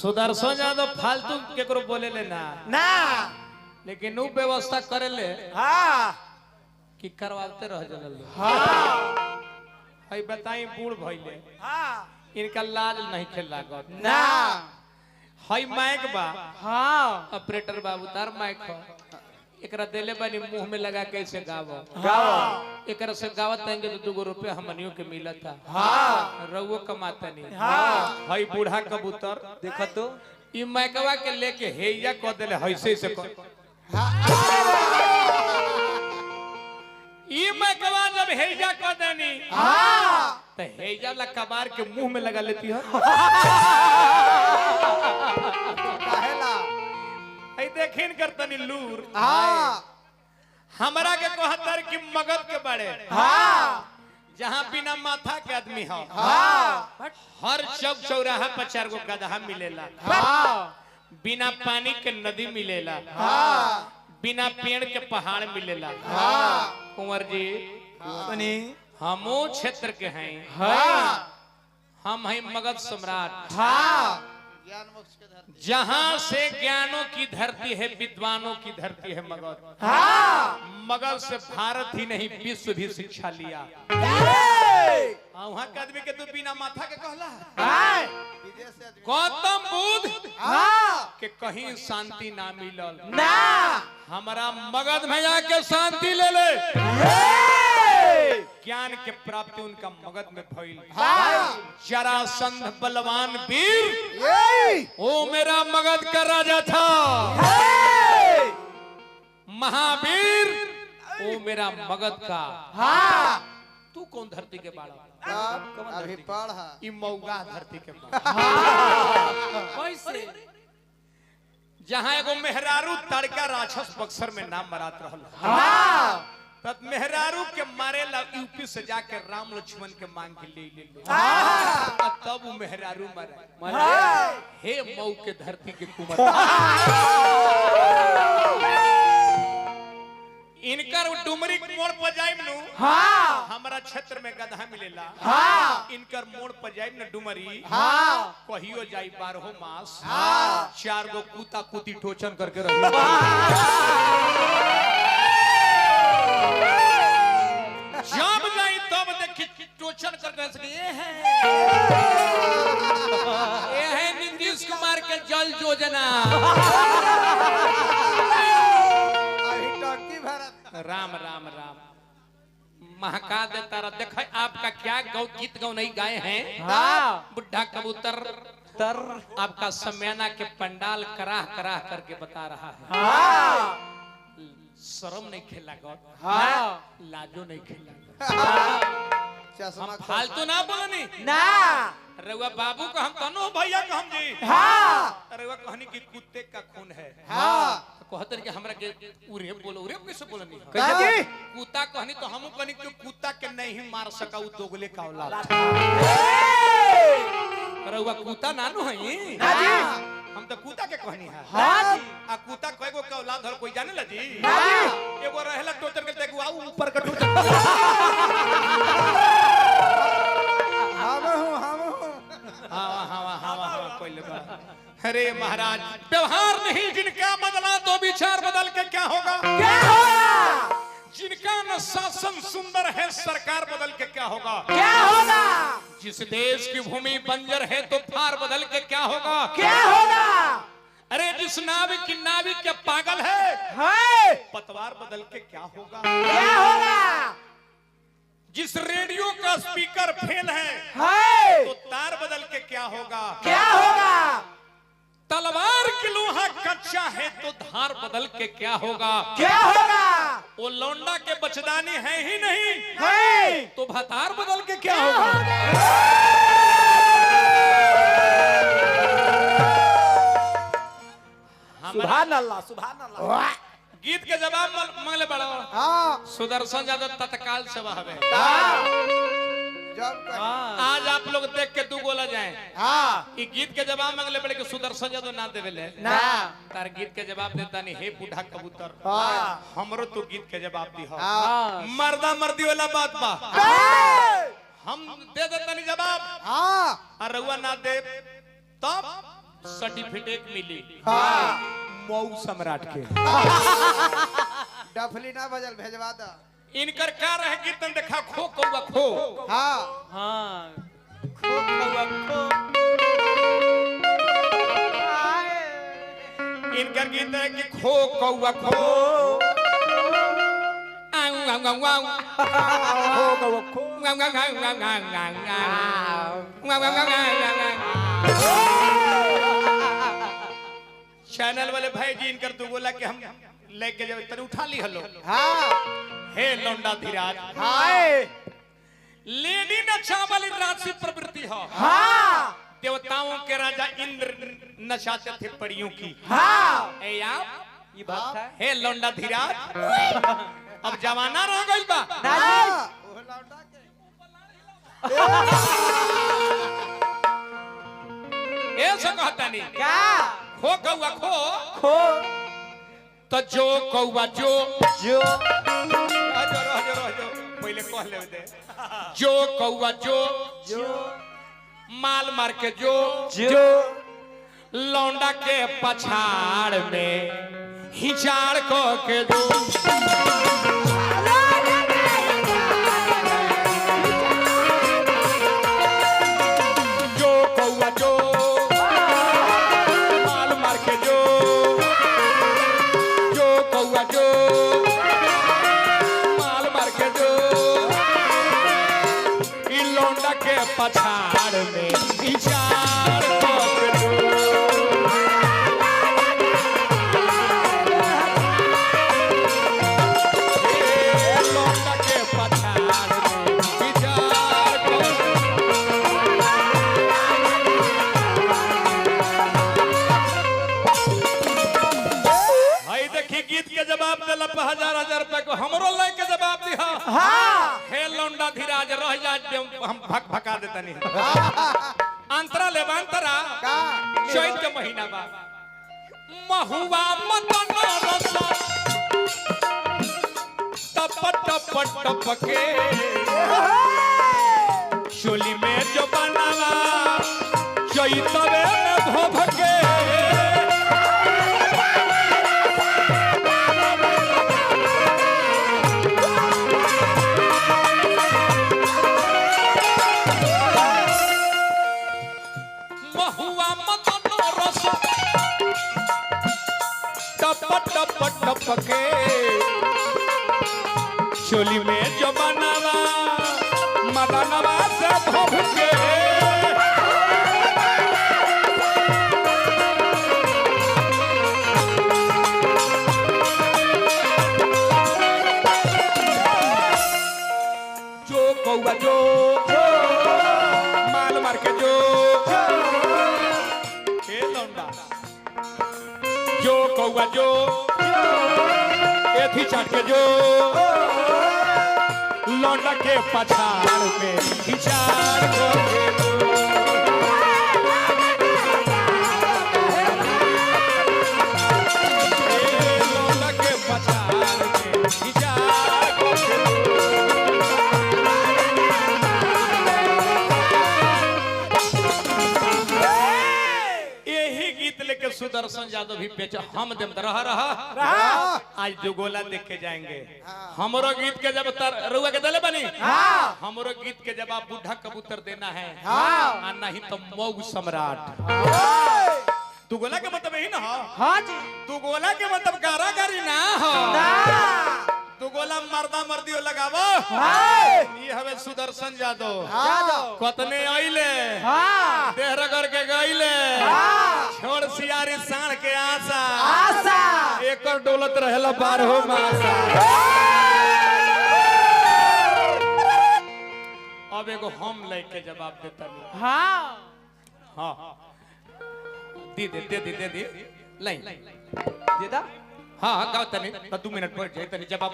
सुदर्शन यादव फालतू केकरो बोले ले ना ना लेकिन उ व्यवस्था करे ले हाँ कि करवाते रह जल हाँ हई बताई बूढ़ भइले हाँ इनका लाज नहीं खेल लागत ना हई माइक बा हाँ ऑपरेटर बाबू तार माइक हो एकरा देले बानी मुंह में लगा के ऐसे गावो गाओ एकरा से गावत रहेंगे तो 2 रुपया हमनियों के मिला था हाँ रउओ कमाता नहीं हाँ हई बूढ़ा कबूतर देखो तो ई माइकवा के लेके हेया क देले हइसे से क ई माइकवा जब हेया क देनी हाँ तो हेया ला कबार के मुंह में लगा लेती है काहेला हई देखिन करतनी लूर हाँ हमरा के कहतर कि मगध के बड़े हाँ जहाँ बिना माथा के आदमी हो हाँ हर चौक चौराहा पर 4 गो गधा मिलेला हाँ बिना पानी के नदी मिलेला हाँ बिना पेड़ के पहाड़ मिलेला हाँ कुंवर जी सुनी हमो क्षेत्र के हैं हाँ हम हैं मगध सम्राट हाँ जहाँ से ज्ञानों की धरती है विद्वानों की धरती है मगध हाँ मगध से भारत ही नहीं विश्व भी शिक्षा लिया वहाँ के आदमी के तू बिना माथा के कहला हाँ गौतम बुद्ध हाँ के कहीं शांति ना मिलल ना हमारा मगध में जाके शांति ले ले ज्ञान के प्राप्ति उनका मगध में भइल जरासंध बलवान वीर ओ मेरा मगध का राजा था महावीर ओ मेरा मगध का हाँ तू कौन धरती के बाड़ा अभी पढ़ा ई मौगा धरती के बाड़ा कैसे जहाँ एगो मेहरारू तड़का राक्षस बक्सर में नाम मरात रहल हाँ तब मेहरारू के मारे ला यूपी से जाके राम लक्ष्मण के मांग के ले तब वो मेहरारू मरे हे मऊ के धरती के कुंवर इनकर डुमरी मोड़ पर जाइम नु हाँ हमारा क्षेत्र में गधा मिलेला हाँ इनकर मोड़ पर जाइम न डुमरी हाँ कहियो जाई 12 मास हाँ 4 गो कूता कूती टोचन करके रही जब जाई तब देखी टोचन करके ये है नीतीश कुमार के जल योजना राम राम राम महका देता रहा देख आपका क्या गीत गौ नहीं गाए हैं हाँ बुढ़ा कबूतर तर आपका सम्याना के पंडाल कराह कराह करके बता रहा है हाँ शर्म नहीं खेला गौ हाँ लाजो नहीं खेला हम फालतू ना बोलनी ना रउआ बाबू को हम कहनो भैया को हम जी हाँ रउआ कहनी कि कुत्ते का खून है हाँ कहतर के हमरा के उरे बोलो उरे कैसे बोलनी कैसे कुत्ता कहनी तो हम कहनी कि कुत्ता के नहीं मार सका उ दोगले का औलाद रउआ कुत्ता नानू है ना जी हम तो कुत्ता के कहनी है हाँ आ कुत्ता कएगो के औलाद हर कोई जाने ला जी ना जी एगो रहेला टोचर के देखो आऊ ऊपर का टोचर हाँ हाँ हाँ हाँ कोई लगा अरे महाराज व्यवहार नहीं जिनका बदला तो विचार बदल के क्या होगा क्या होगा जिनका न शासन सुंदर है सरकार बदल के क्या होगा क्या होगा जिस देश की भूमि बंजर है तो फार बदल के क्या होगा क्या होगा अरे जिस नाविक की नाविक के पागल है है पतवार बदल के क्या होगा क्या होगा जिस रेडियो का स्पीकर फेल है तो तार बदल के क्या होगा क्या होगा तलवार की लोहा कच्चा है तो धार बदल के क्या होगा क्या होगा वो लौंडा के बचदानी है ही नहीं है तो भतार बदल के क्या होगा सुभान अल्लाह सुभान अल्लाह गीत के जवाब मांगले बड़ा हाँ सुदर्शन यादव तत्काल से हवे जब आज आप लोग देख के 2 गोला जाए हाँ ई गीत के जवाब मांगले बड़े के सुदर्शन यादव ना देवेले ना तार गीत के जवाब देता नहीं हे बूढ़ा कबूतर हाँ हमरो तो गीत के जवाब दी हो हाँ मर्दा मर्दी वाला बात बा हम दे देता नहीं जवाब हाँ और रउआ ना दे तब सर्टिफिकेट मिली हाँ मऊ सम्राट के। डफली ना बजल भेजवा दा। इनकर का रहे कीर्तन देखा खो कौवा खो। हाँ हाँ खो कौवा खो। इनकर गीत है कि खो कौवा खो आऊ आऊ आऊ आऊ खो कौवा खो। आऊ आऊ आऊ आऊ आऊ चैनल वाले भाई जी इनकर तो बोला कि हम लेके जब तने उठा ली हलो। हाँ हे लौंडा धीराज हाय लेडी नशा वाली राशि प्रवृत्ति हो। हाँ देवताओं के राजा इंद्र नशाते थे परियों की। हाँ ए आप ये बात है। हे लौंडा धीराज अब जमाना रह गई बा हाँ वो लौटा के ऐसा कहता नहीं क्या खो कौवा खो खो तो जो कौवा जो जो पहले कह ले दे जो कौवा जो जो माल मार के जो जो लौंडा के पछाड़ में हिचाड़ को के दो जो कौवा जो माल मार के जो कौवा जो माल मार के जो इन लौंडा के पछाड़ में हिचाड़ को के दो लौंडा के पछाड़ में हिचाड़ को भाई देखी गीत के जवाब दिला 1000 रुपए को हमरो ले के जवाब दिया। हाँ हे लौंडा धीराज रह जा हम भक भका देता नहीं अंतरा ले अंतरा का चैत के महीना बा महुआ मदन रस टप टप टप के चोली में जो बनावा चैतवे में धोभके महुआ मदन रस टप टप टप के चोली में जो बनावा मदनवा से भभके जो कौवा जो माल मार के जो हे लौंडा जो कौवा जो एथी चाट के जो लौंडा के पछाड़ में हिचाड़ को के दो ए लौंडा के पछाड़ में हिचाड़ को के दो यही गीत लेके सुदर्शन यादव भी पेच हम देम रहा आज जो गोला देख के जाएंगे हमरो गीत के जब रुआ के दले बनी हमरो गीत के जब आप बूढ़ा कबूतर देना है और नहीं तो मऊ सम्राट तू गोला के मतलब यही ना हो हाँ जी तू गोला के मतलब गारागारी ना हो ना तू गोला मर्दा मर्दी लगावो हाय ये हवे सुदर्शन यादव यादव कतने आइले हाँ देहरगढ़ के गइले हाँ छोड़ सियारी साण के आशा आशा एकर डोलत रहेला 12 मासा अब एगो हम लेके जवाब देता नहीं हाँ हाँ दे लाई देदा हाँ गाओ तनी 2 मिनट बैठ जाए तनी जवाब